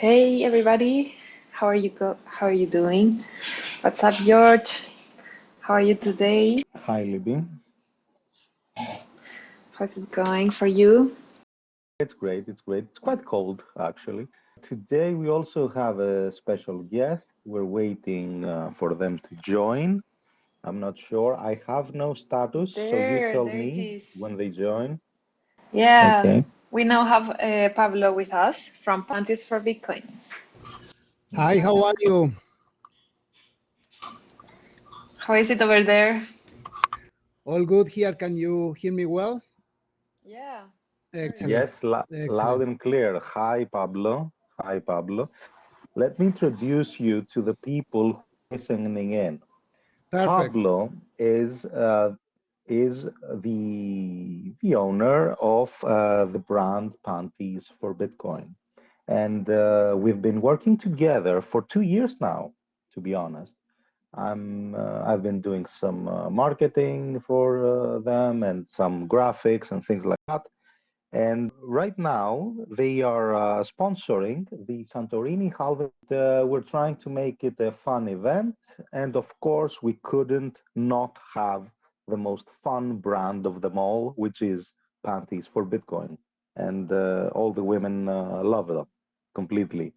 Hey everybody, how are you doing? What's up, George? How are you today? Hi, Libby. How's it going for you? It's great. It's great. It's quite cold, actually. Today, we also have a special guest. We're waiting for them to join. I'm not sure. I have no status, so you tell There it me is. when they join. Yeah, Okay. we now have Pablo with us from Panties for Bitcoin. Hi, how are you? How is it over there? All good here. Can you hear me well? Yeah, very good. Excellent. Yes, loud Excellent. and clear. Hi, Pablo. Hi, Pablo. Let me introduce you to the people who are listening in. Perfect. Pablo is the owner of the brand Panties for Bitcoin, and we've been working together for 2 years now. To be honest, I've been doing some marketing for them and some graphics and things like that. And right now, they are sponsoring the Santorini Halving. We're trying to make it a fun event. And of course, we couldn't not have the most fun brand of them all, which is Panties for Bitcoin. And all the women love them completely.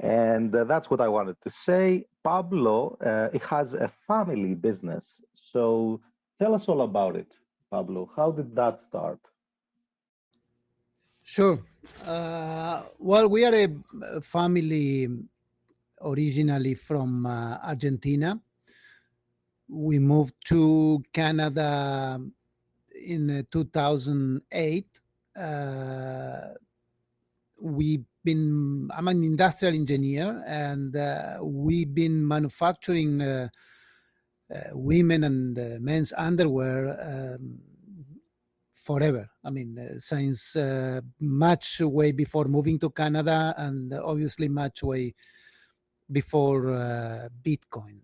And that's what I wanted to say. Pablo, it has a family business. So tell us all about it, Pablo. How did that start? Sure. Well, we are a family originally from Argentina. We moved to Canada in 2008. Uh, I'm an industrial engineer, and we've been manufacturing women and men's underwear forever. I mean, since much way before moving to Canada, and obviously much way before Bitcoin.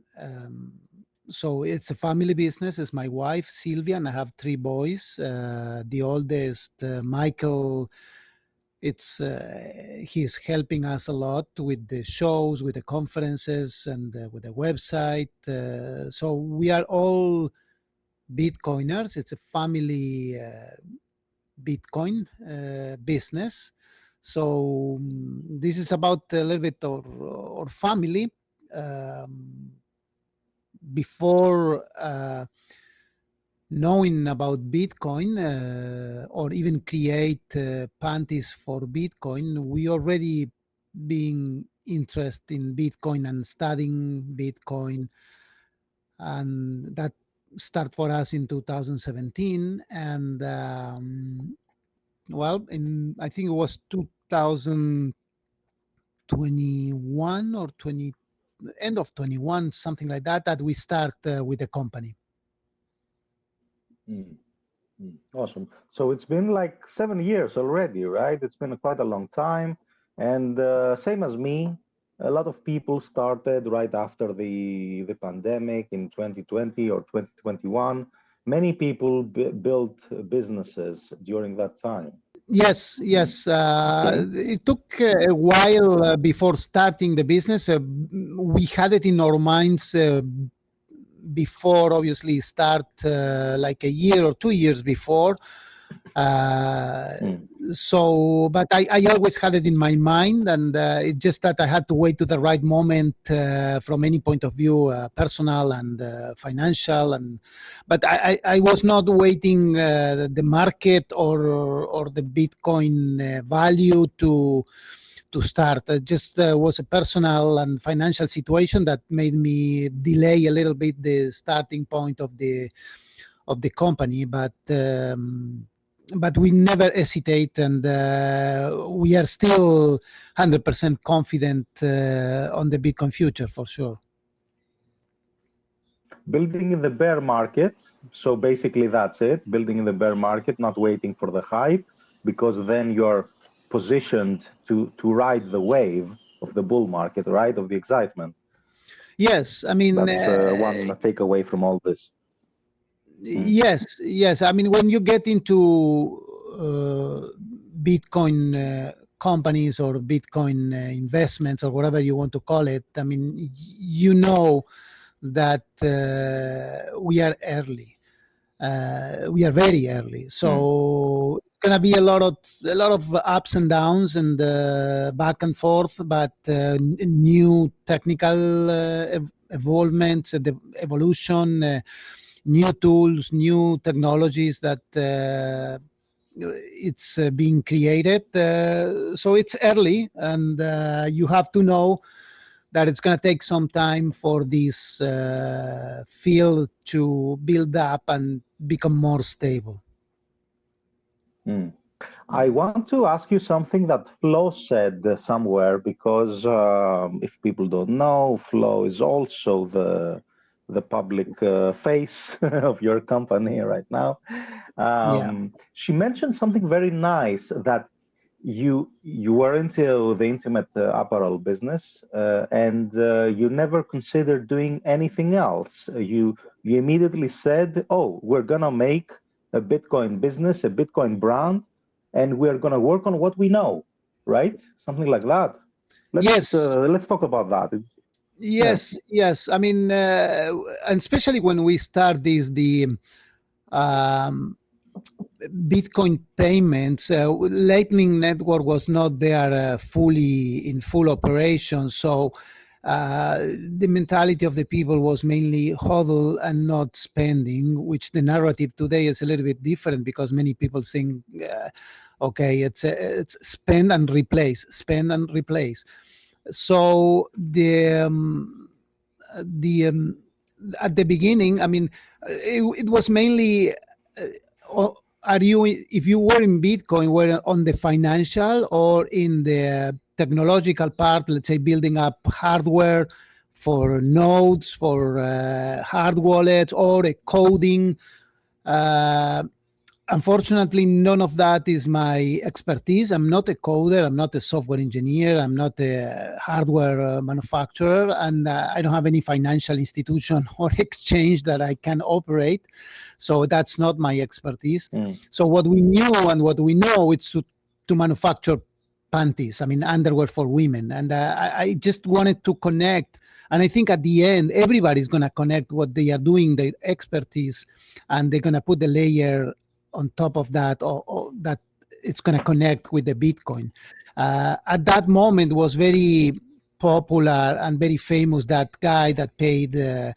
So it's a family business. It's my wife Sylvia, and I have three boys. The oldest, Michael, it's he's helping us a lot with the shows, with the conferences, and with the website. So we are all Bitcoiners. It's a family Bitcoin business. So this is about a little bit our family. Um, Before knowing about Bitcoin or even create panties for Bitcoin, we already being interested in Bitcoin and studying Bitcoin, and that start for us in 2017. And well, in I think it was 2021 or 20 end of 21, something like that, that we start with the company. Mm. Awesome. So it's been like 7 years already, right? It's been quite a long time. And same as me, a lot of people started right after the pandemic in 2020 or 2021. Many people built businesses during that time. Yes, yes. Okay. It took a while before starting the business. We had it in our minds before, obviously, start like a year or 2 years before. Uh, Mm. so, but I always had it in my mind, and it's just that I had to wait to the right moment from any point of view, personal and financial. And but I was not waiting the market or the Bitcoin value to start. It just was a personal and financial situation that made me delay a little bit the starting point of the company. But we never hesitate, and we are still 100% confident on the Bitcoin future for sure. Building in the bear market. So basically, that's it. Building in the bear market, not waiting for the hype, because then you're positioned to ride the wave of the bull market, right? Of the excitement. Yes, I mean, That's one takeaway from all this. Mm. yes. I mean, when you get into Bitcoin companies or Bitcoin investments or whatever you want to call it, I mean, you know that we are early. We are very early, Mm. so it's gonna be a lot of ups and downs and back and forth, but new technical evolvements, evolution, new tools, new technologies that it's being created. So it's early, and you have to know that it's going to take some time for this field to build up and become more stable. Mm. I want to ask you something that Flo said somewhere, because if people don't know, Flo is also the public face of your company right now. Yeah. She mentioned something very nice, that you were into the intimate apparel business, and you never considered doing anything else. You immediately said, "Oh, we're gonna make a Bitcoin business, a Bitcoin brand, and we're gonna work on what we know," right? Something like that. Yes. Let's talk about that. Yeah. Yes. Yes. I mean, and especially when we start the um, Bitcoin payments, Lightning Network was not there fully in full operation. So the mentality of the people was mainly hodl and not spending, which the narrative today is a little bit different, because many people think, okay, it's spend and replace. So the at the beginning, I mean, it was mainly. Are you, if you were in Bitcoin, were on the financial or in the technological part, let's say building up hardware for nodes, for hard wallets, or a coding? Uh, Unfortunately, none of that is my expertise. I'm not a coder. I'm not a software engineer. I'm not a hardware manufacturer. And I don't have any financial institution or exchange that I can operate. So that's not my expertise. Mm. So what we knew and what we know is to manufacture panties, I mean, underwear for women. And I just wanted to connect. And I think at the end, everybody's going to connect what they are doing, their expertise, and they're going to put the layer on top of that, or that it's going to connect with the Bitcoin. At that moment, was very popular and very famous, that guy that paid the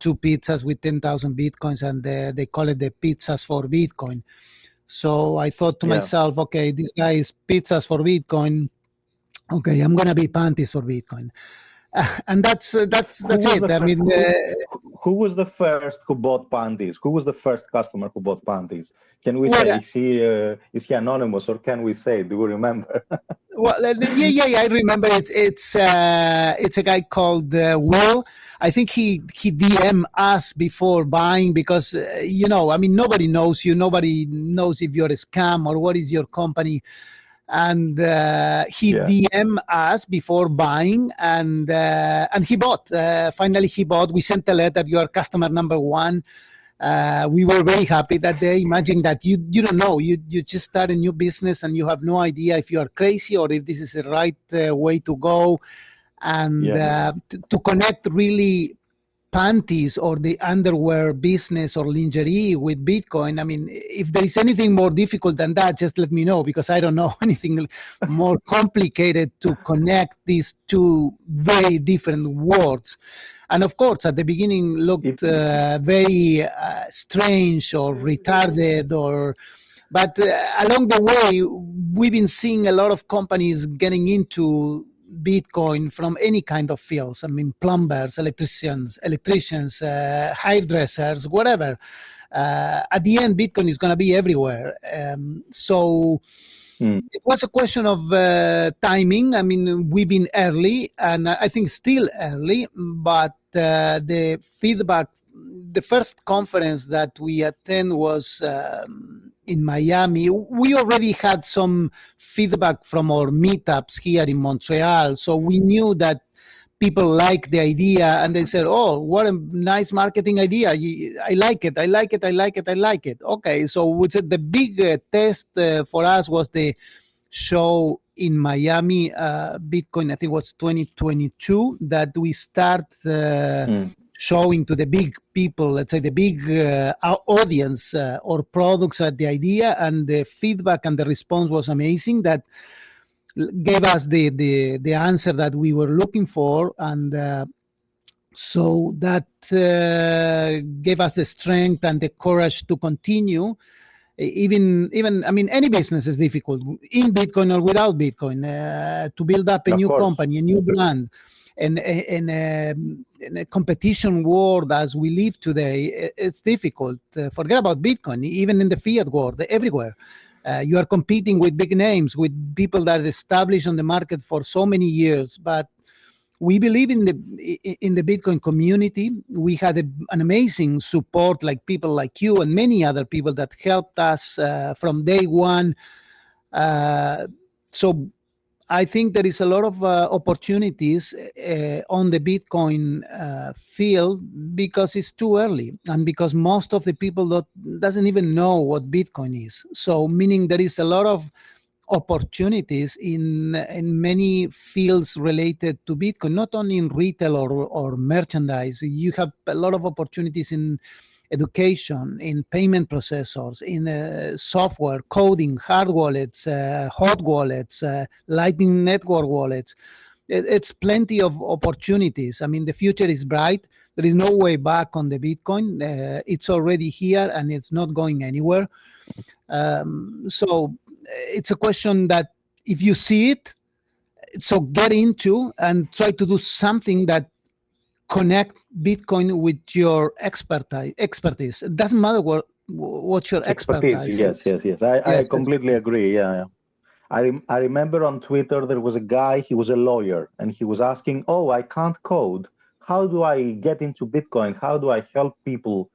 two pizzas with 10,000 Bitcoins, and they call it the pizzas for Bitcoin. So I thought to Yeah. myself, okay, this guy is pizzas for Bitcoin. Okay, I'm going to be panties for Bitcoin. And that's Who was it. the I first? mean, Who was the first who bought panties? Who was the first customer who bought panties? Can we what say, is he anonymous, or can we say? Do we remember? Well, yeah, I remember it. It's a guy called Will. I think he DM us before buying, because I mean, nobody knows you. Nobody knows if you're a scam or what is your company. And he Yeah. DM us before buying, and he bought. Finally, he bought. We sent a letter. You are customer number one. We were very happy that day. Imagine that you don't know, you just start a new business and you have no idea if you are crazy or if this is the right way to go, and Yeah. to connect really panties or the underwear business or lingerie with Bitcoin. I mean, if there is anything more difficult than that, just let me know, because I don't know anything more complicated to connect these two very different words. And of course, at the beginning looked It. very strange or retarded, but along the way, we've been seeing a lot of companies getting into Bitcoin from any kind of fields. I mean, plumbers, electricians, hairdressers, whatever. At the end, Bitcoin is going to be everywhere. So Mm. it was a question of timing. I mean, we've been early, and I think still early, but the feedback, the first conference that we attend was in Miami. We already had some feedback from our meetups here in Montreal, so we knew that people like the idea, and they said, "Oh, what a nice marketing idea! I like it. I like it. I like it. I like it." Okay, so we said the big test for us was the show in Miami, Bitcoin, I think it was 2022, that we start showing to the big people, let's say the big audience or products at the idea, and the feedback and the response was amazing. That gave us the answer that we were looking for, and so that gave us the strength and the courage to continue. Even I mean, any business is difficult, in Bitcoin or without Bitcoin, to build up a Of new course. company, a new brand, and in a competition world as we live today, it's difficult. Forget about Bitcoin, even in the fiat world, everywhere. You are competing with big names, with people that are established on the market for so many years. But we believe in the Bitcoin community. We had an amazing support, like people like you and many other people that helped us from day one. So I think there is a lot of opportunities on the Bitcoin field, because it's too early, and because most of the people doesn't even know what Bitcoin is. So meaning there is a lot of opportunities in many fields related to Bitcoin, not only in retail or merchandise. You have a lot of opportunities in education, in payment processors, in software, coding, hard wallets, hot wallets, Lightning Network wallets. It's plenty of opportunities. I mean, the future is bright. There is no way back on the Bitcoin. It's already here and it's not going anywhere. So it's a question that if you see it, so get into and try to do something that connect Bitcoin with your expertise. It doesn't matter what your Expertise. expertise Yes, is. yes, yes. I Yes, completely expertise. agree. Yeah, yeah. I remember on Twitter there was a guy, he was a lawyer, and he was asking, "Oh, I can't code. How do I get into Bitcoin? How do I help people?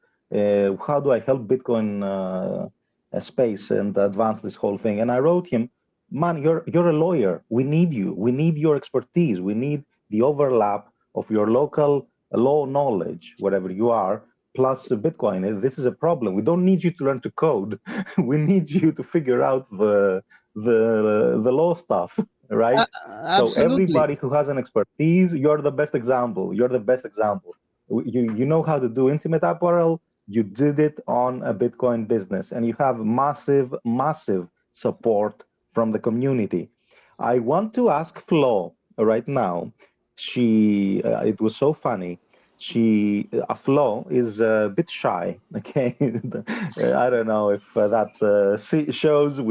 How do I help Bitcoin space and advance this whole thing?" And I wrote him, "Man, you're a lawyer. We need you. We need your expertise. We need the overlap of your local law knowledge, wherever you are, plus Bitcoin. This is a problem. We don't need you to learn to code. We need you to figure out the law stuff, right? So Absolutely. everybody who has an expertise, you're the best example. You're the best example. You know how to do intimate apparel. You did it on a Bitcoin business, and you have massive support from the community. I want to ask Flo right now. It was so funny. Flo is a bit shy. Okay, I don't know if that shows um,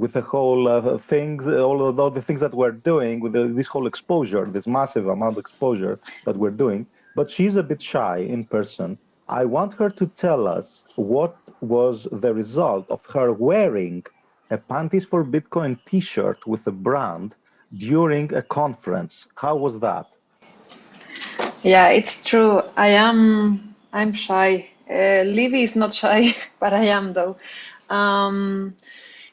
with the whole things, all the things that we're doing with this whole exposure, this massive amount of exposure that we're doing. But she's a bit shy in person. I want her to tell us what was the result of her wearing a Panties for Bitcoin T-shirt with a brand during a conference. How was that? Yeah, it's true. I'm shy. Livy is not shy, but I am though. Um,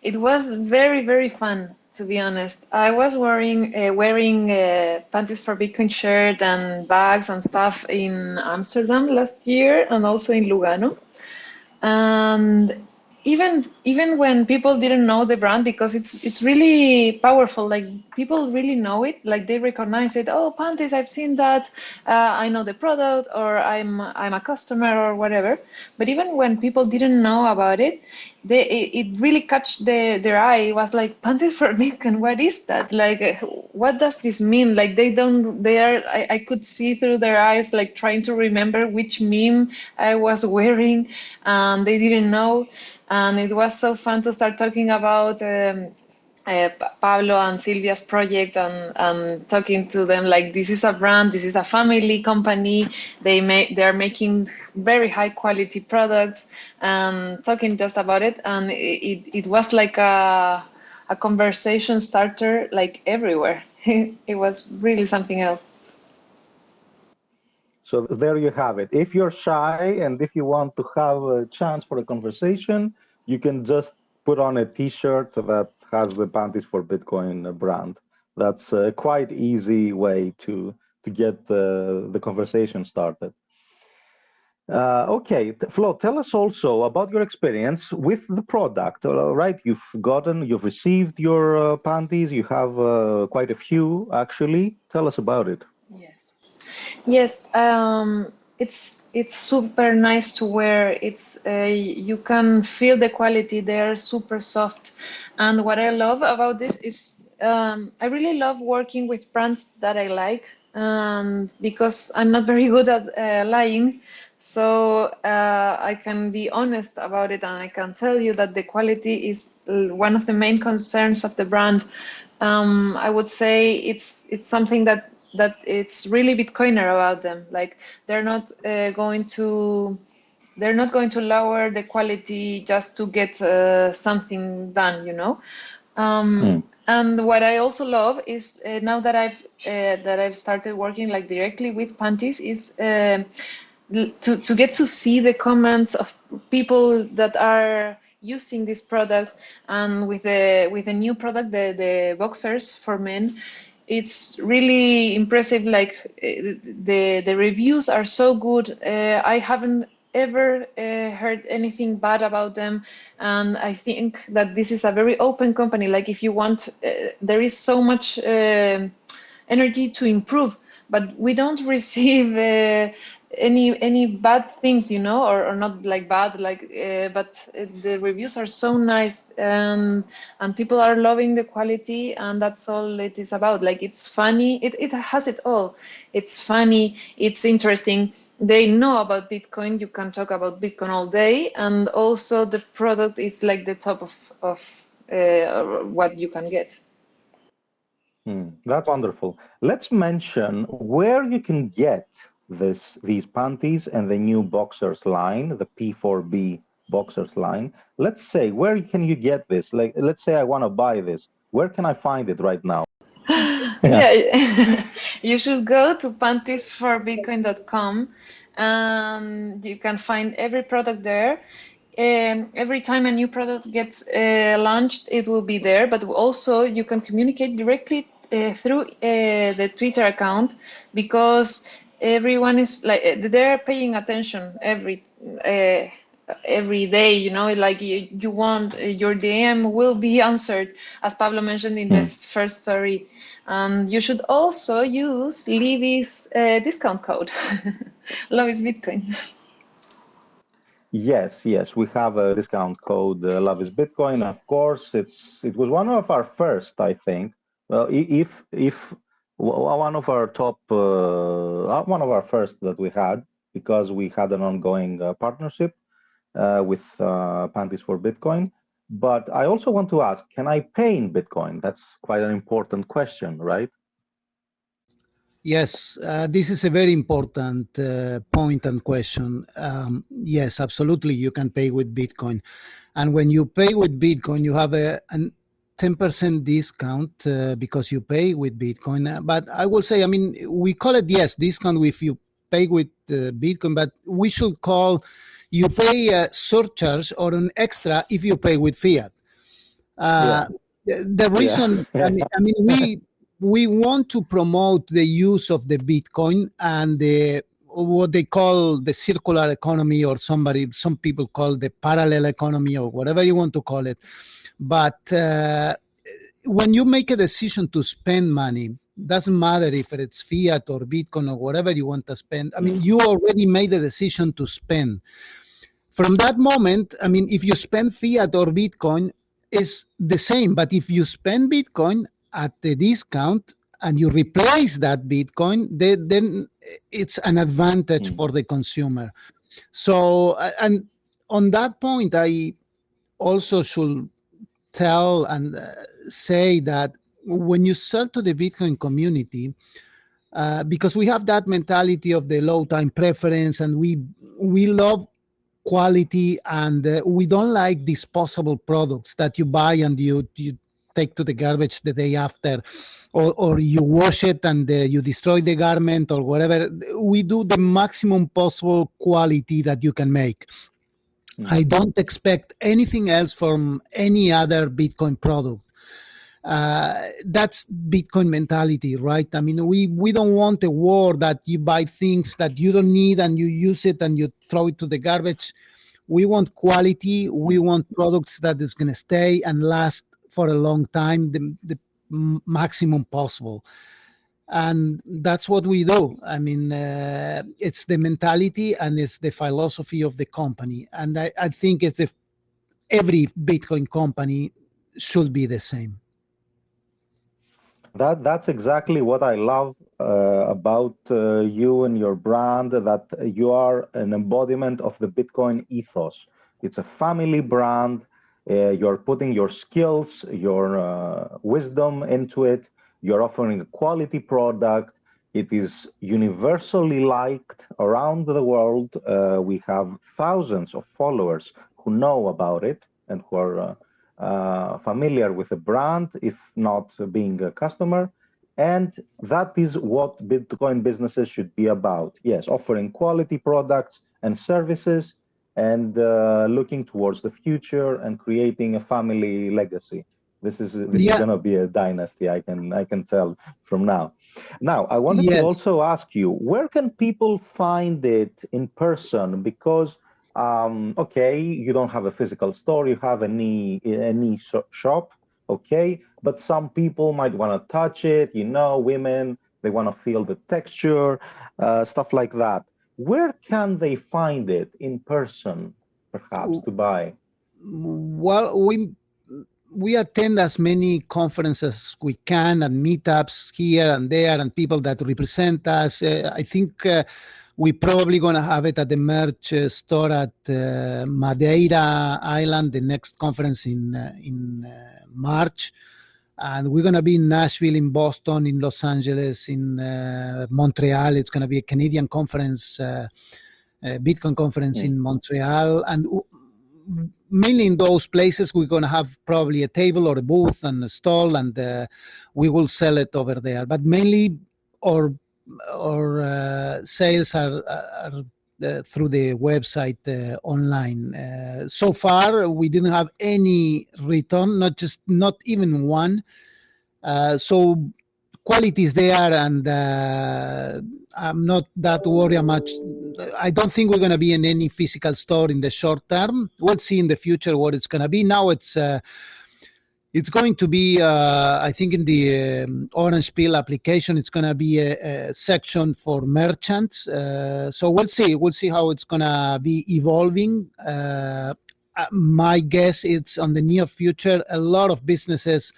it was very, very fun, to be honest. I was wearing Panties for Bitcoin shirt and bags and stuff in Amsterdam last year and also in Lugano. And even when people didn't know the brand, because it's really powerful, like people really know it, like they recognize it. Oh, Panties, I've seen that. I know the product, or I'm a customer or whatever. But even when people didn't know about it, it really catch their eye. It was like, Panties for Bitcoin, what is that? Like, what does this mean? Like I could see through their eyes, like trying to remember which meme I was wearing, and they didn't know. And it was so fun to start talking about Pablo and Silvia's project, and talking to them like, this is a brand, this is a family company. They are making very high quality products, and talking just about it. And it was like a conversation starter, like everywhere. It was really something else. So there you have it. If you're shy and if you want to have a chance for a conversation, you can just put on a T-shirt that has the Panties for Bitcoin brand. That's a quite easy way to get the conversation started. Okay, Flo, tell us also about your experience with the product. Right, you've received your panties. You have quite a few, actually. Tell us about it. Yes. Yes, it's super nice to wear. It's you can feel the quality. They're super soft. And what I love about this is I really love working with brands that I like, and because I'm not very good at lying, so I can be honest about it, and I can tell you that the quality is one of the main concerns of the brand. I would say it's something that it's really Bitcoiner about them. Like they're not going to lower the quality just to get something done, you know. Mm, And what I also love is now that I've started working like directly with Panties is to get to see the comments of people that are using this product, and with the new product, the boxers for men, it's really impressive. Like the reviews are so good. I haven't ever heard anything bad about them, and I think that this is a very open company. Like if you want, there is so much energy to improve, but we don't receive any bad things, you know, or not like bad, like but the reviews are so nice, and people are loving the quality, and that's all it is about. Like it's funny, it has it all. It's funny, it's interesting. They know about Bitcoin. You can talk about Bitcoin all day, and also the product is like the top of what you can get. that's wonderful. Let's mention where you can get these panties and the new boxers line, the P4B boxers line. Let's say, where can you get this? Like, let's say I want to buy this. Where can I find it right now? Yeah. Yeah, you should go to pantiesforbitcoin.com, and you can find every product there. Every time a new product gets launched, it will be there, but also you can communicate directly through the Twitter account, because everyone is like they're paying attention every day, you know, like you want your DM will be answered, as Pablo mentioned in Hmm. this first story. And you should also use Livy's discount code. Love is Bitcoin. Yes, yes, we have a discount code, Love is Bitcoin. Of course, it was one of our first, I think. Well, one of our top, one of our first that we had, because we had an ongoing partnership with Panties for Bitcoin. But I also want to ask, can I pay in Bitcoin? That's quite an important question, right? Yes, this is a very important point and question. Yes, absolutely, you can pay with Bitcoin. And when you pay with Bitcoin, you have a 10% discount because you pay with Bitcoin. But I will say, I mean, we call it, yes, discount if you pay with Bitcoin, but we should call you pay a surcharge or an extra if you pay with fiat. Yeah, Uh, the yeah, reason, yeah. I mean, we want to promote the use of the Bitcoin and the what they call the circular economy, or some people call the parallel economy, or whatever you want to call it. But when you make a decision to spend money, doesn't matter if it's fiat or Bitcoin or whatever you want to spend. I mean, Mm, you already made a decision to spend. From that moment, I mean, if you spend fiat or Bitcoin, is the same. But if you spend Bitcoin at the discount and you replace that Bitcoin, then it's an advantage mm, for the consumer. So, and on that point, I also should tell and say that when you sell to the Bitcoin community, because we have that mentality of the low time preference, and we love quality, and we don't like disposable products that you buy and you take to the garbage the day after, or you wash it and you destroy the garment or whatever. We do the maximum possible quality that you can make. mm, I don't expect anything else from any other Bitcoin product. That's Bitcoin mentality, right? I mean, we don't want a war that you buy things that you don't need and you use it and you throw it to the garbage. We want quality. We Mm. want products that is going to stay and last for a long time, the maximum possible. And that's what we do. I mean, it's the mentality and it's the philosophy of the company. And I think it's every Bitcoin company should be the same. That's exactly what I love about you and your brand, that you are an embodiment of the Bitcoin ethos. It's a family brand. You're putting your skills, your wisdom into it. You're offering a quality product. It is universally liked around the world. We have thousands of followers who know about it and who are familiar with the brand, if not being a customer. And that is what Bitcoin businesses should be about. Yes, offering quality products and services, and looking towards the future and creating a family legacy. This is Yeah, going to be a dynasty. I can tell from now. Now, I wanted to yes. also ask you, where can people find it in person? Because okay, you don't have a physical store, you have any shop, okay, but some people might want to touch it, women, they want to feel the texture, stuff like that. Where can they find it in person, perhaps, to buy? Well, we attend as many conferences as we can and meetups here and there and people that represent us. I think we probably going to have it at the merch store at Madeira Island, the next conference in March. And we're going to be in Nashville, in Boston, in Los Angeles, in Montreal. It's going to be a Canadian conference, Bitcoin conference Hmm. in Montreal. And mainly in those places, we're going to have probably a table or a booth and a stall, and we will sell it over there. But mainly, our sales are through the website online. So far, we didn't have any return, not even one. So quality is there, and I'm not that worried much. I don't think we're going to be in any physical store in the short term. We'll see in the future what it's going to be. Now it's going to be, I think, in the Orange Peel application, it's going to be a section for merchants. So we'll see. We'll see how it's going to be evolving. My guess it's on the near future. A lot of businesses,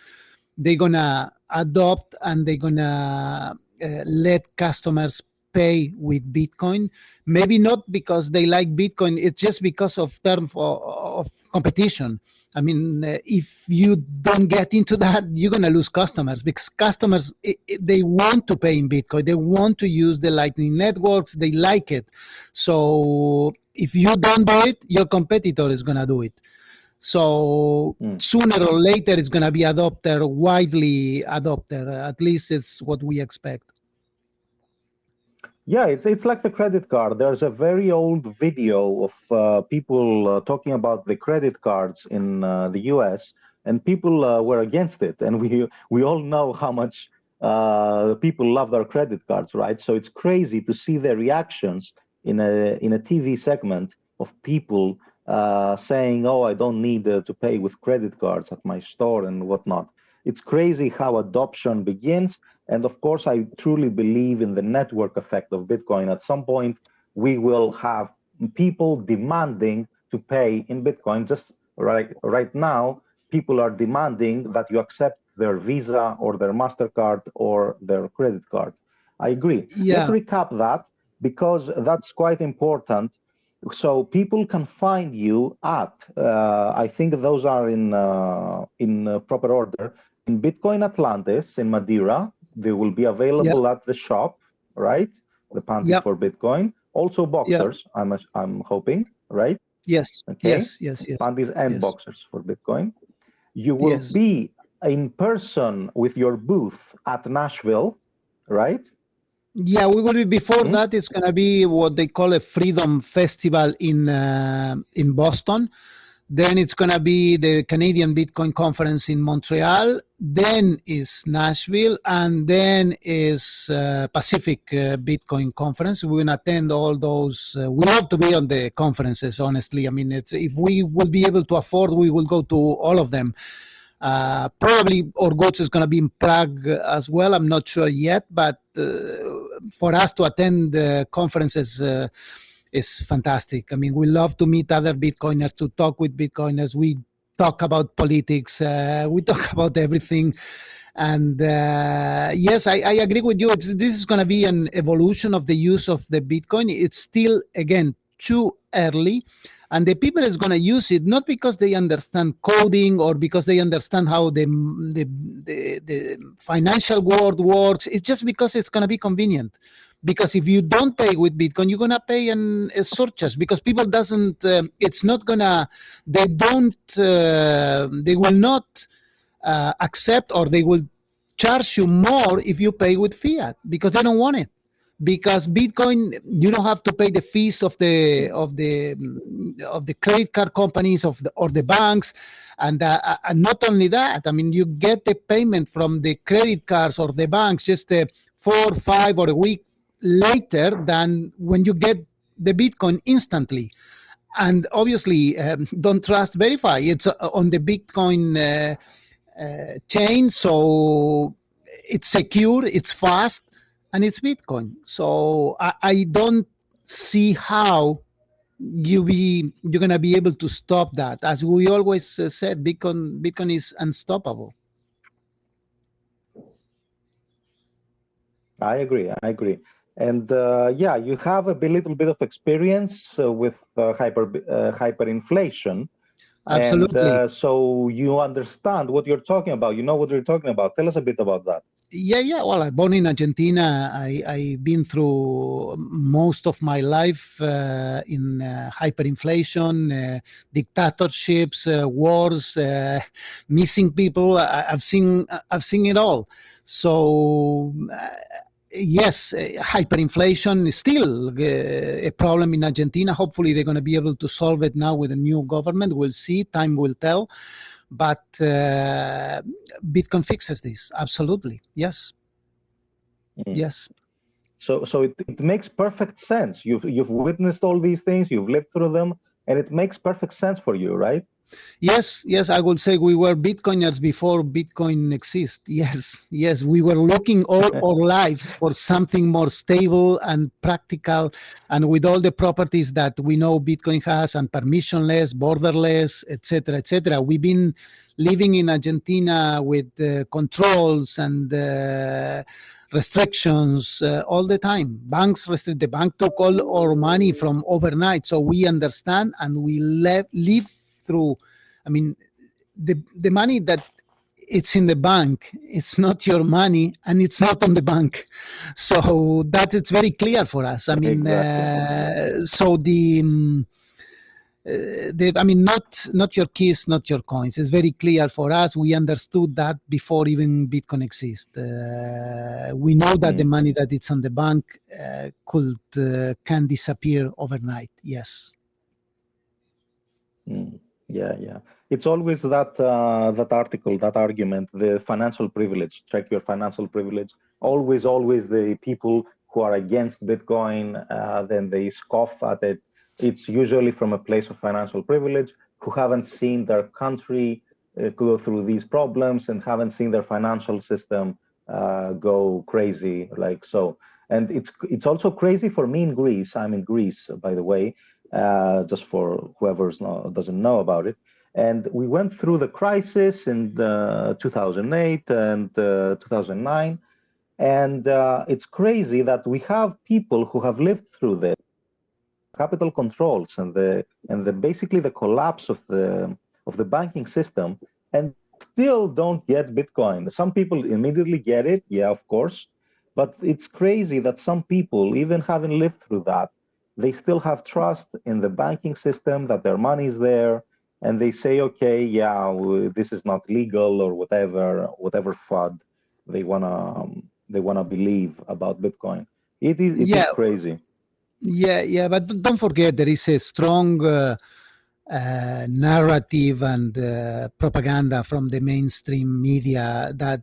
they're going to adopt and they're going to let customers pay with Bitcoin. Maybe not because they like Bitcoin. It's just because of term of competition. I mean, if you don't get into that, you're going to lose customers, because customers, they want to pay in Bitcoin. They want to use the Lightning networks. They like it. So if you don't do it, your competitor is going to do it. So Hmm. sooner or later, it's going to be adopted, widely adopted. At least it's what we expect. Yeah, it's like the credit card. There's a very old video of people talking about the credit cards in the US, and people were against it. And we all know how much people love their credit cards, right? So it's crazy to see the reactions in a TV segment of people saying, "Oh, I don't need to pay with credit cards at my store and whatnot." It's crazy how adoption begins. And of course, I truly believe in the network effect of Bitcoin. At some point, we will have people demanding to pay in Bitcoin. Just right now, people are demanding that you accept their Visa or their MasterCard or their credit card. I agree. Let's Yeah, recap that, because that's quite important. So people can find you at, I think those are in proper order, in Bitcoin Atlantis in Madeira. They will be yeah, available at the shop, right? The panties yeah, for Bitcoin. Also yeah. boxers, I'm hoping, right? Yes, Okay. yes, yes, yes, Panties and yes, boxers for Bitcoin. You will yes. be in person with your booth at Nashville, right? Yeah, we will be before Hmm? that. It's gonna be what they call a Freedom Festival in Boston. Then it's going to be the Canadian Bitcoin Conference in Montreal. Then is Nashville, and then is Pacific Bitcoin Conference. We're going to attend all those. We love to be on the conferences, honestly. I mean, it's, if we will be able to afford, we will go to all of them. Probably Orgots is going to be in Prague as well. I'm not sure yet, but for us to attend the conferences is fantastic. I mean, we love to meet other Bitcoiners, to talk with Bitcoiners. We talk about politics. We talk about everything. And yes, I agree with you. This is going to be an evolution of the use of the Bitcoin. It's still, again, too early. And the people is going to use it not because they understand coding or because they understand how the financial world works. It's just because it's going to be convenient. Because if you don't pay with Bitcoin, you're going to pay a surcharge, because people doesn't, it's not going to, they don't, they will not accept, or they will charge you more if you pay with fiat, because they don't want it. Because Bitcoin, you don't have to pay the fees of the credit card companies or the banks, and not only that, I mean, you get the payment from the credit cards or the banks just 4, 5, or a week later than when you get the Bitcoin instantly. And obviously, don't trust verify. It's on the Bitcoin chain, so it's secure, it's fast, and it's Bitcoin. So I don't see how you're gonna be able to stop that. As we always said, Bitcoin is unstoppable. I agree. I agree. And yeah, you have a little bit of experience with hyperinflation, and Absolutely. so you understand what you're talking about. You know what you're talking about. Tell us a bit about that. Yeah. Well, I born in Argentina. I've been through most of my life in hyperinflation, dictatorships, wars, missing people. I've seen it all. So yes, hyperinflation is still a problem in Argentina. Hopefully, they're going to be able to solve it now with a new government. We'll see. Time will tell. But Bitcoin fixes this. Absolutely. Yes. Mm. Yes. So it makes perfect sense. You've witnessed all these things. You've lived through them, and it makes perfect sense for you, right? Yes, I would say we were Bitcoiners before Bitcoin exists. Yes, we were looking all our lives for something more stable and practical, and with all the properties that we know Bitcoin has, and permissionless, borderless, etc., etc. We've been living in Argentina with controls and restrictions all the time. Banks restrict. The bank took all our money from overnight, so we understand, and we live through. I mean, the money that it's in the bank, it's not your money, and it's not on the bank. So that it's very clear for us. I mean, Exactly. so I mean, not your keys, not your coins. It's very clear for us. We understood that before even Bitcoin exists. We know that the Mm. money that it's on the bank can disappear overnight. Yes. Mm. Yeah. It's always that article, that argument, the financial privilege. Check your financial privilege. Always the people who are against Bitcoin, then they scoff at it. It's usually from a place of financial privilege, who haven't seen their country go through these problems and haven't seen their financial system go crazy like so. And it's also crazy for me in Greece. I'm in Greece, by the way, just for doesn't know about it. And we went through the crisis in 2008 and 2009. And it's crazy that we have people who have lived through this capital controls and the basically the collapse of the banking system, and still don't get Bitcoin. Some people immediately get it, yeah, of course, but it's crazy that some people, even having lived through that, they still have trust in the banking system, that their money is there, and they say, okay, yeah, this is not legal, or whatever FUD they wanna believe about Bitcoin. It is Yeah, crazy. yeah, but don't forget there is a strong narrative and propaganda from the mainstream media that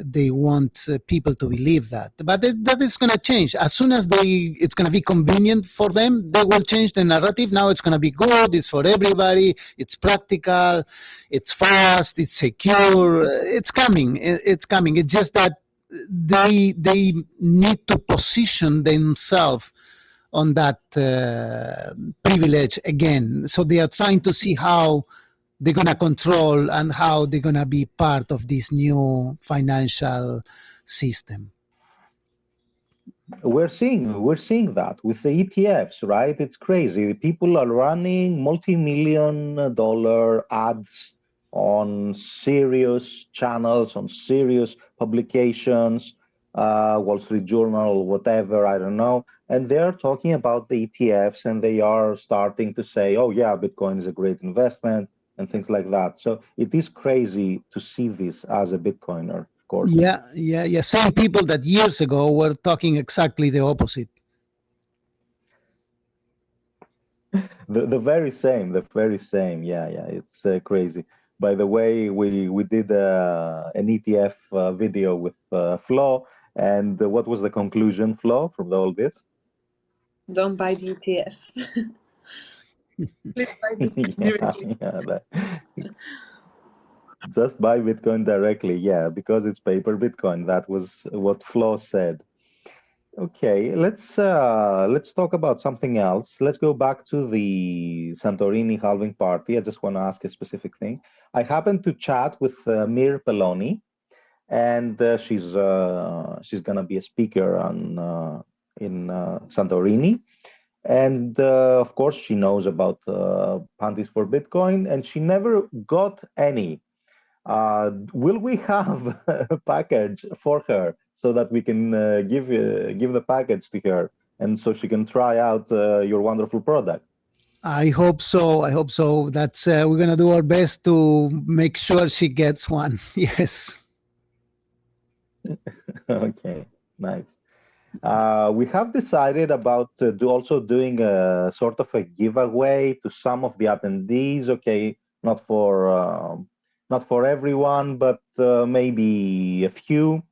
they want people to believe that. But that is going to change as soon as it's going to be convenient for them. They will change the narrative. Now it's going to be good. It's for everybody. It's practical. It's fast. It's secure. It's coming. It's coming. It's just that they need to position themselves on that privilege again. So they are trying to see how they're going to control and how they're going to be part of this new financial system. We're seeing that with the ETFs, right? It's crazy. People are running multi-million dollar ads on serious channels, on serious publications, Wall Street Journal, whatever, I don't know. And they're talking about the ETFs and they are starting to say, oh yeah, Bitcoin is a great investment and things like that. So it is crazy to see this as a Bitcoiner, of course. Yeah. Same people that years ago were talking exactly the opposite. The very same, the very same. Yeah. It's crazy. By the way, we did an ETF video with Flo, and what was the conclusion, Flo, from all this? Don't buy the ETF. Please buy Bitcoin directly. Just buy Bitcoin directly. Yeah, because it's paper Bitcoin. That was what Flo said. Okay, let's talk about something else. Let's go back to the Santorini Halving party. I just want to ask a specific thing. I happened to chat with Mir Peloni, and she's gonna be a speaker on in Santorini, and of course she knows about Panties for Bitcoin, and she never got any. Will we have a package for her so that we can give the package to her and so she can try out your wonderful product? I hope so. I hope so. That's we're gonna do our best to make sure she gets one. Yes. Okay, nice. We have decided about also doing a sort of a giveaway to some of the attendees. Okay, not for everyone, but maybe a few.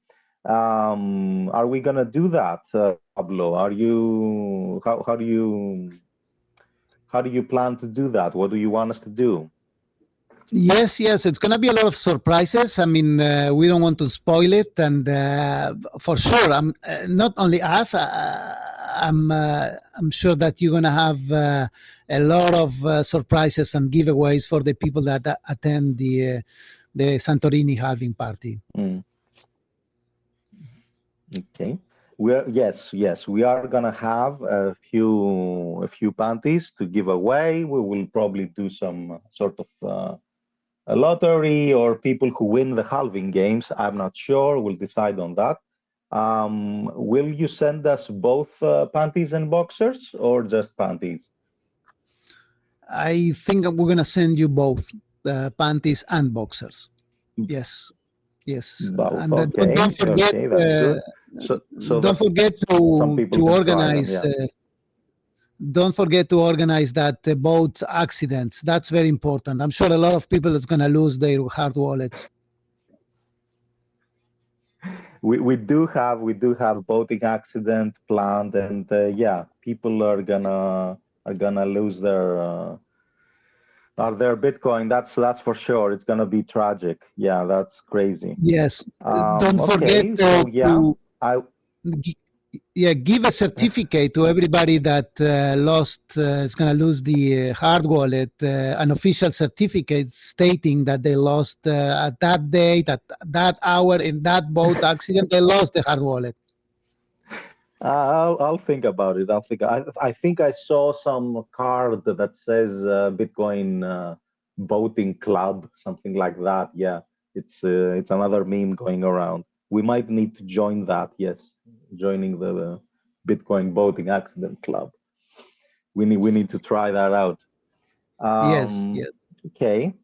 Are we gonna do that, Pablo? Are you how do you plan to do that? What do you want us to do? Yes, it's going to be a lot of surprises. I mean, we don't want to spoil it, and for sure, not only us. I'm sure that you're going to have a lot of surprises and giveaways for the people that attend the Santorini Halving party. Mm. Okay. Yes, we are gonna have a few panties to give away. We will probably do some sort of a lottery or people who win the halving games. I'm not sure. We'll decide on that. Will you send us both panties and boxers or just panties? I think we're going to send you both panties and boxers. Yes. Both. And Okay. don't forget. Okay, that's good. So Don't that forget some people to can try them. organize. Yeah. Don't forget to organize that boat accidents. That's very important. I'm sure a lot of people is going to lose their hard wallets. We do have boating accident planned, and yeah, people are gonna lose their Bitcoin. That's for sure. It's gonna be tragic. Yeah, that's crazy. Yes. Don't forget Okay, so yeah, to I give a certificate to everybody that lost is going to lose the hard wallet, an official certificate stating that they lost at that date, at that hour, in that boat accident, they lost the hard wallet. I'll think about it. I think I saw some card that says Bitcoin boating club, something like that. Yeah, it's another meme going around. We might need to join that. Yes, joining the Bitcoin boating accident club. We need to try that out. Yes. Okay.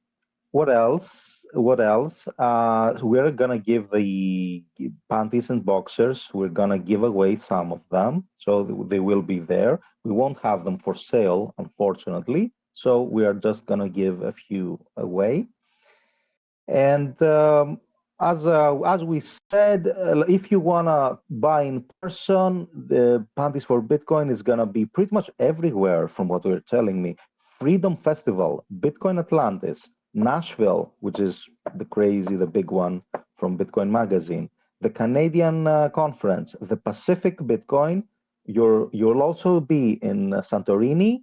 What else? What else? We're gonna give the panties and boxers. We're gonna give away some of them, so they will be there. We won't have them for sale, unfortunately. So we are just gonna give a few away. And as we said, if you wanna buy in person, the Panties for Bitcoin is gonna be pretty much everywhere, from what you're telling me. Freedom Festival, Bitcoin Atlantis, Nashville, which is the big one from Bitcoin Magazine, the Canadian conference, the Pacific Bitcoin. You'll also be in Santorini,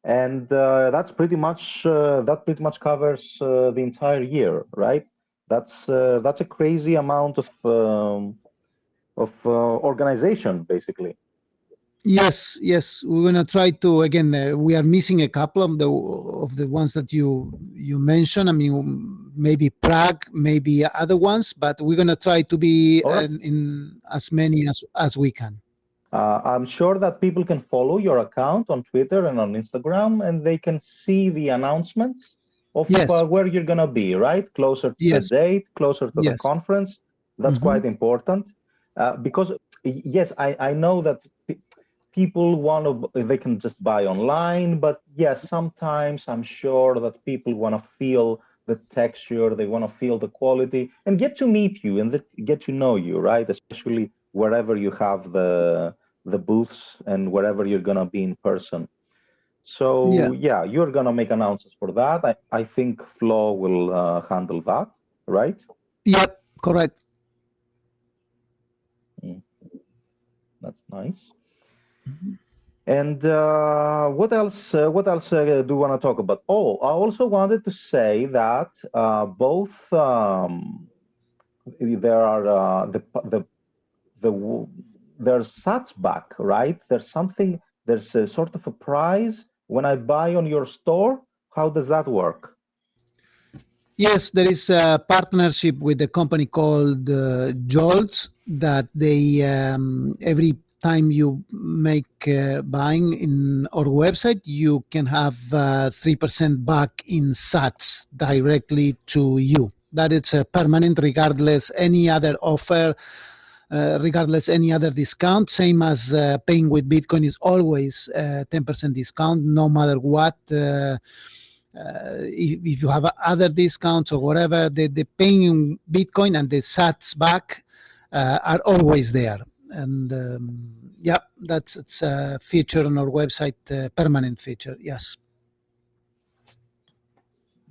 and that pretty much covers the entire year, right? That's a crazy amount of organization, basically. Yes, yes, we're gonna try to again. We are missing a couple of the ones that you mentioned. I mean, maybe Prague, maybe other ones, but we're gonna try to be All right. in as many as we can. I'm sure that people can follow your account on Twitter and on Instagram, and they can see the announcements of Yes, where you're gonna be, right? Closer to the yes, date, closer to the yes. conference. That's Hmm. quite important, because yes, I know that people want to, they can just buy online, but yes, sometimes I'm sure that people want to feel the texture, they want to feel the quality, and get to meet you and get to know you, right? Especially wherever you have the booths and wherever you're gonna be in person. Yeah, So yeah, you're gonna make announcements for that. I think Flo will handle that, right? yep, correct. Mm, that's nice. Mhm. And what else? What else do you want to talk about? Oh, I also wanted to say that both there are the there's sats back, right? There's something. There's a sort of a prize when I buy on your store. How does that work? Yes, there is a partnership with a company called Jolts that they every time you make buying in our website, you can have 3% back in Sats directly to you. That it's permanent, regardless any other offer, regardless any other discount. Same as paying with Bitcoin is always 10% discount, no matter what. If you have other discounts or whatever, the paying in Bitcoin and the Sats back are always there. And yeah, that's it's a feature on our website, permanent feature. Yes.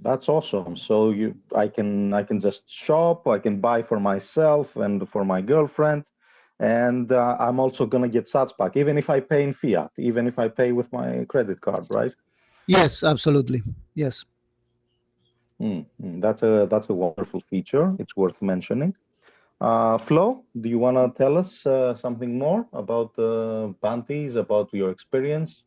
That's awesome. So I can just shop, I can buy for myself and for my girlfriend, and I'm also gonna get Sats back, even if I pay in fiat, even if I pay with my credit card, right? Yes, absolutely. Yes. That's a wonderful feature. It's worth mentioning. Flo, do you want to tell us something more about Panties, about your experience?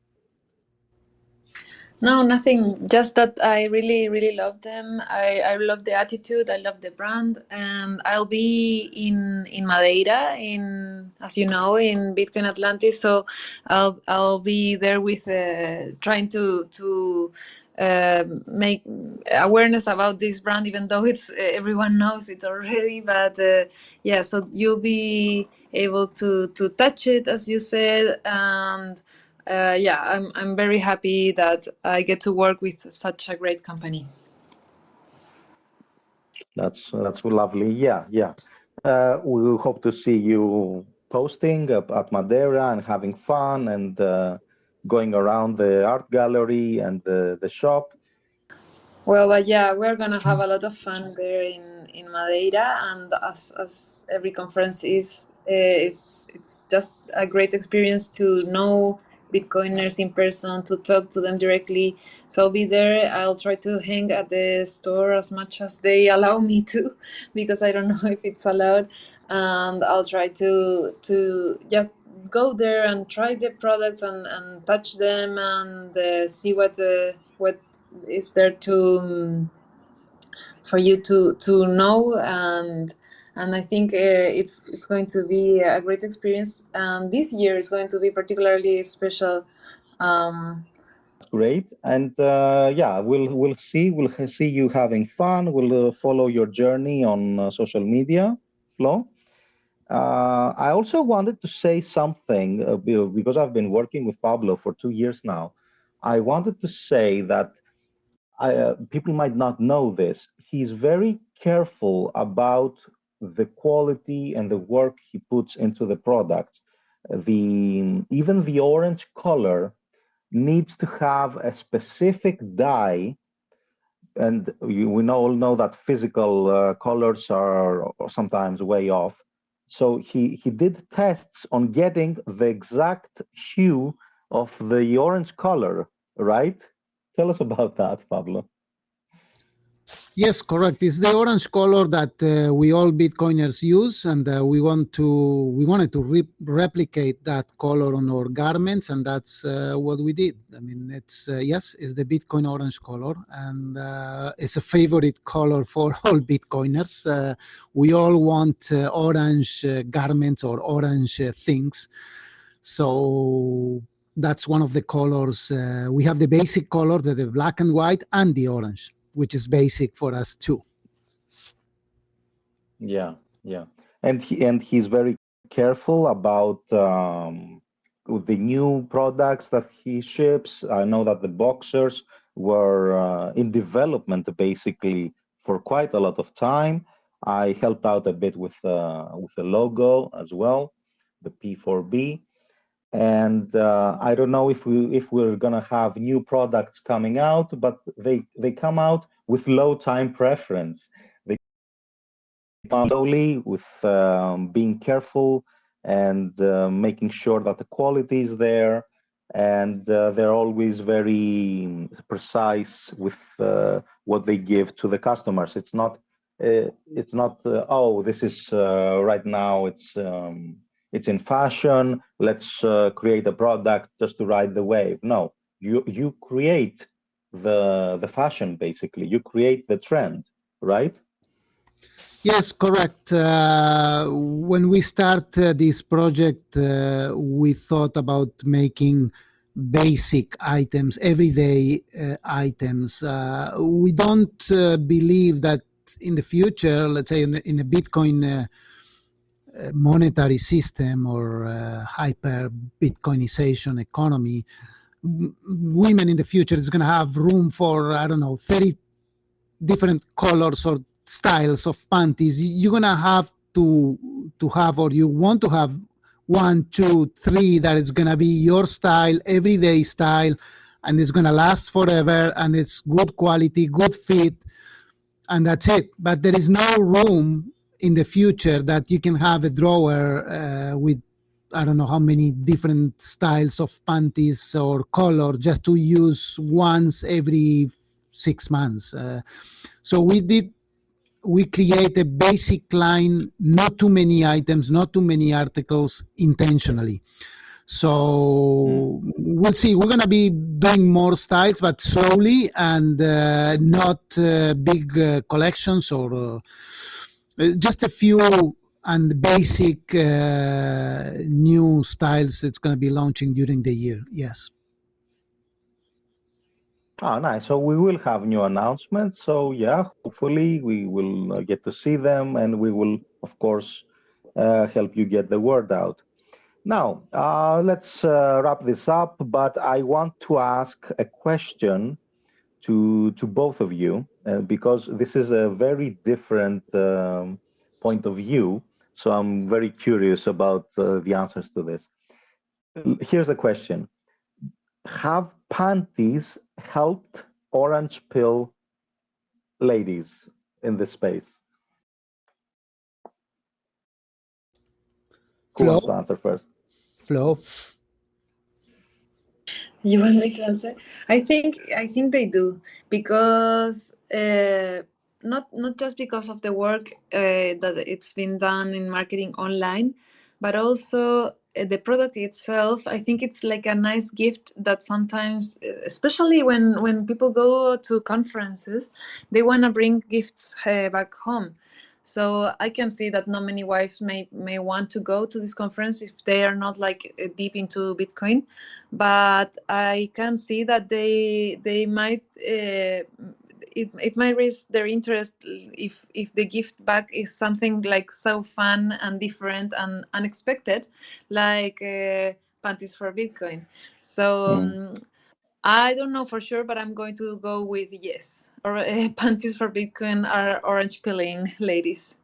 No, nothing. Just that I really, really love them. I love the attitude. I love the brand, and I'll be in Madeira, in as you know, in Bitcoin Atlantis. So I'll be there with trying to make awareness about this brand, even though it's everyone knows it already. But yeah, so you'll be able to touch it, as you said, and yeah, I'm very happy that I get to work with such a great company. That's lovely. Yeah, yeah. We hope to see you posting up at Madeira and having fun and going around the art gallery and the shop. Well, but yeah, we're gonna have a lot of fun there in Madeira, and as every conference is, it's just a great experience to know Bitcoiners in person, to talk to them directly. So I'll be there. I'll try to hang at the store as much as they allow me to, because I don't know if it's allowed, and I'll try to just go there and try the products and touch them and see what is there to for you to know, and I think it's going to be a great experience, and this year is going to be particularly special. um, Great. And yeah, we'll see you having fun. We'll follow your journey on social media, Flo. I also wanted to say something because I've been working with Pablo for 2 years now. I wanted to say that people might not know this. He's very careful about the quality and the work he puts into the product. Even the orange color needs to have a specific dye, and all know that physical colors are sometimes way off. So he did tests on getting the exact hue of the orange color, right? Tell us about that, Pablo. Yes, correct. It's the orange color that we all Bitcoiners use, and we wanted to replicate that color on our garments, and that's what we did. I mean, it's yes, it's the Bitcoin orange color, and it's a favorite color for all Bitcoiners. We all want orange garments or orange things, so that's one of the colors. We have the basic colors, the black and white, and the orange, which is basic for us too. Yeah, yeah, and he's very careful about with the new products that he ships. I know that the boxers were in development basically for quite a lot of time. I helped out a bit with the logo as well, the P4B. And I don't know if we're gonna have new products coming out, but they come out with low time preference. They slowly with being careful and making sure that the quality is there, and they're always very precise with what they give to the customers. It's not oh, this is right now it's in fashion, let's create a product just to ride the wave. No, you create the fashion, basically you create the trend, right? Yes, correct. When we start this project, we thought about making basic items, everyday items. We don't believe that in the future, let's say in a Bitcoin monetary system or hyper Bitcoinization economy, women in the future is going to have room for, I don't know, 30 different colors or styles of panties. You're gonna have to have, or you want to have, one, two, three that is gonna be your style, everyday style, and it's gonna last forever, and it's good quality, good fit, and that's it. But there is no room in the future that you can have a drawer with, I don't know how many different styles of panties or color just to use once every 6 months. So we create a basic line, not too many items, not too many articles intentionally. Mm. So we'll see. We're going to be doing more styles, but slowly, and not big collections, or just a few and basic new styles it's going to be launching during the year. Yes. Oh, nice. So we will have new announcements. So yeah, hopefully we will get to see them, and we will, of course, help you get the word out. Now, let's wrap this up. But I want to ask a question to both of you because this is a very different point of view. So I'm very curious about the answers to this. Here's a question: have panties helped orange pill ladies in this space? Who Flo, wants to answer first? Flo. You want me to answer? I think they do because not just because of the work that it's been done in marketing online, but also the product itself. I think it's like a nice gift that sometimes, especially when people go to conferences, they want to bring gifts back home. So I can see that not many wives may want to go to this conference if they are not like deep into Bitcoin, but I can see that they might it might raise their interest if the gift back is something like so fun and different and unexpected, like Panties for Bitcoin. So Mm. I don't know for sure, but I'm going to go with yes. Or panties for Bitcoin are orange pilling ladies.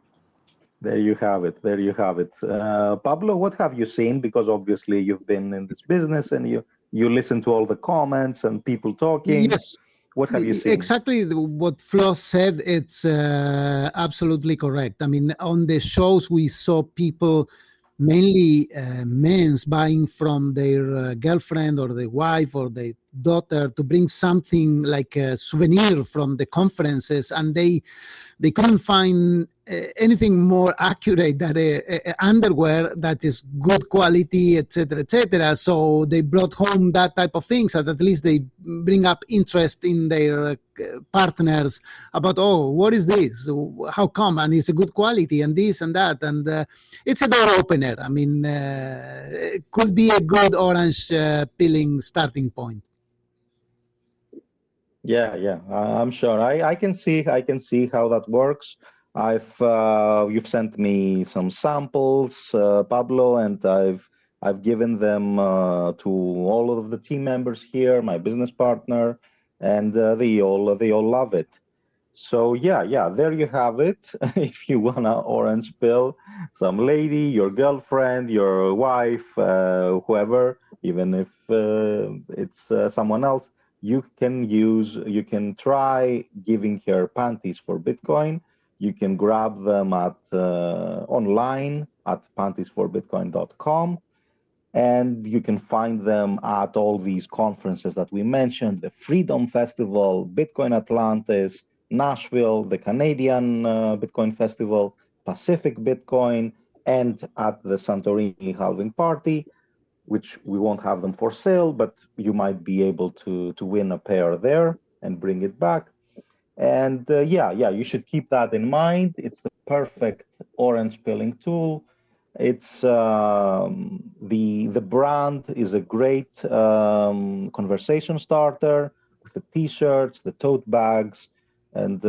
There you have it. There you have it. Pablo, what have you seen? Because obviously you've been in this business and you listen to all the comments and people talking. Yes, What have you seen? exactly what Flo said. It's absolutely correct. I mean, on the shows we saw people, mainly men's, buying from their girlfriend or their wife or their daughter to bring something like a souvenir from the conferences, and they couldn't find anything more accurate than a underwear that is good quality, etc., etc. So they brought home that type of things, and at least they bring up interest in their partners about, oh, what is this? How come? And it's a good quality, and this and that, and it's a door opener. I mean, it could be a good orange peeling starting point. Yeah, yeah, I'm sure. I can see how that works. You've sent me some samples, Pablo, and I've given them to all of the team members here, my business partner, and they all love it. So yeah, yeah, there you have it. If you wanna orange pill some lady, your girlfriend, your wife, whoever, even if it's someone else, you can try giving her panties for Bitcoin. You can grab them at online at pantiesforbitcoin.com, and you can find them at all these conferences that we mentioned: the Freedom Festival, Bitcoin Atlantis, Nashville, the Canadian Bitcoin Festival, Pacific Bitcoin, and at the Santorini Halving Party, which we won't have them for sale, but you might be able to win a pair there and bring it back. And yeah, yeah, you should keep that in mind. It's the perfect orange pilling tool. It's the brand is a great conversation starter with the t-shirts, the tote bags, and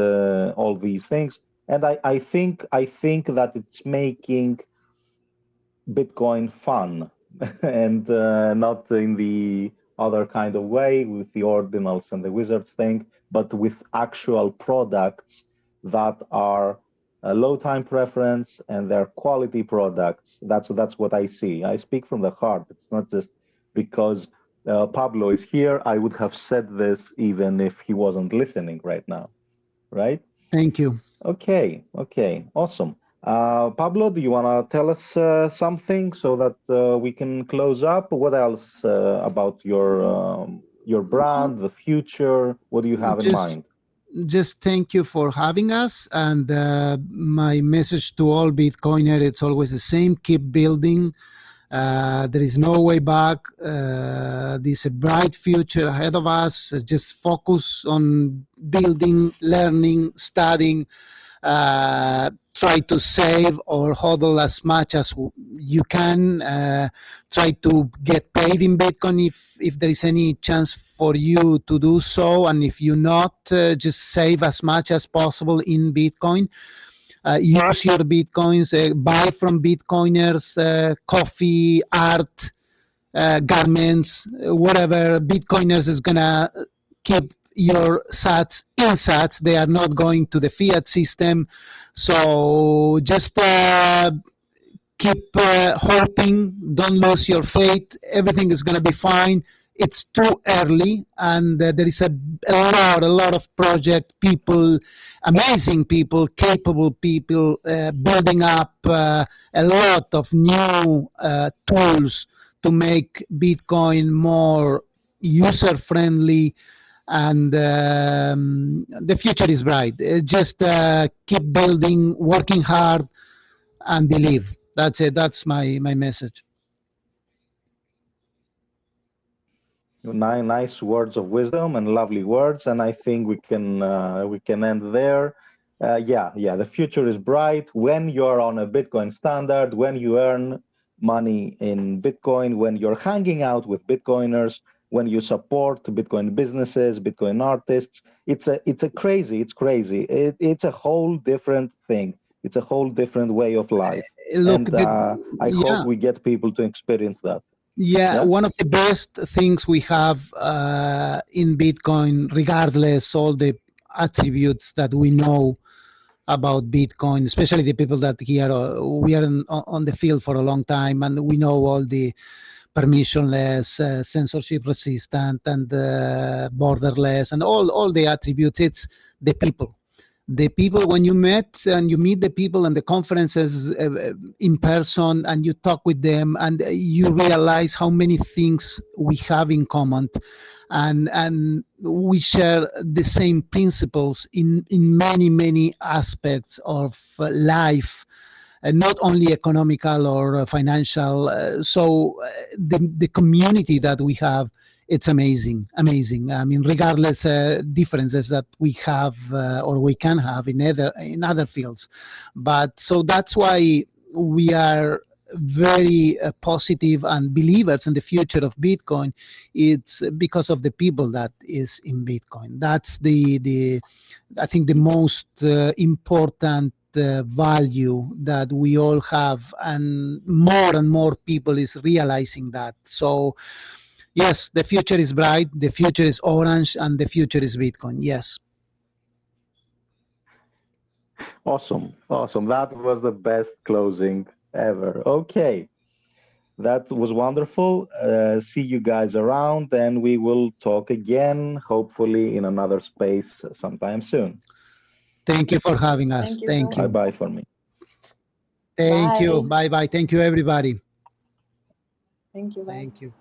all these things. And I think that it's making Bitcoin fun and not in the other kind of way with the ordinals and the wizards thing, but with actual products that are a low time preference and they're quality products. That's what I see. I speak from the heart. It's not just because Pablo is here. I would have said this even if he wasn't listening right now, right? Thank you. Okay, okay, awesome. Pablo, do you want to tell us something so that we can close up? What else about your brand, the future? What do you have in Just mind? just thank you for having us, and my message to all Bitcoiner, it's always the same: keep building. There is no way back. There's a bright future ahead of us. Just focus on building, learning, studying. Try to save or hodl as much as you can. Try to get paid in Bitcoin if there is any chance for you to do so. And if you not, just save as much as possible in Bitcoin. Use your Bitcoins, buy from Bitcoiners, coffee, art, garments, whatever. Bitcoiners is gonna keep your sats in sats. They are not going to the fiat system. So just keep hoping. Don't lose your faith. Everything is gonna be fine. It's too early, and there is a lot of project people, amazing people, capable people, building up a lot of new tools to make Bitcoin more user friendly, and the future is bright. Just keep building, working hard, and believe. That's it. That's my message. Nice words of wisdom and lovely words, and I think we can end there. Yeah, yeah. The future is bright when you're on a Bitcoin standard, when you earn money in Bitcoin, when you're hanging out with Bitcoiners, when you support Bitcoin businesses, Bitcoin artists. It's crazy. It's a whole different thing. It's a whole different way of life, Look, and I hope yeah, we get people to experience that. Yeah, Yeah. one of the best things we have in Bitcoin, regardless all the attributes that we know about Bitcoin, especially the people that here we are on the field for a long time, and we know all the permissionless, censorship resistant, and borderless, and all the attributes. It's the people. The people, when you met and you meet the people and the conferences in person, and you talk with them, and you realize how many things we have in common, and we share the same principles in many aspects of life, not only economical or financial. The community that we have, it's amazing. I mean, regardless differences that we have or we can have in other fields, but so that's why we are very positive and believers in the future of Bitcoin. It's because of the people that is in Bitcoin. That's the I think the most important value that we all have, and more people is realizing that. So yes, the future is bright, the future is orange, and the future is Bitcoin. Yes. Awesome. Awesome. That was the best closing ever. Okay. That was wonderful. See you guys around, and we will talk again, hopefully in another space sometime soon. Thank you for having us. Thank you so Thank Bye you. bye for me. Thank you. Bye. Bye bye. Thank you, everybody. Thank you. Bye. Thank you.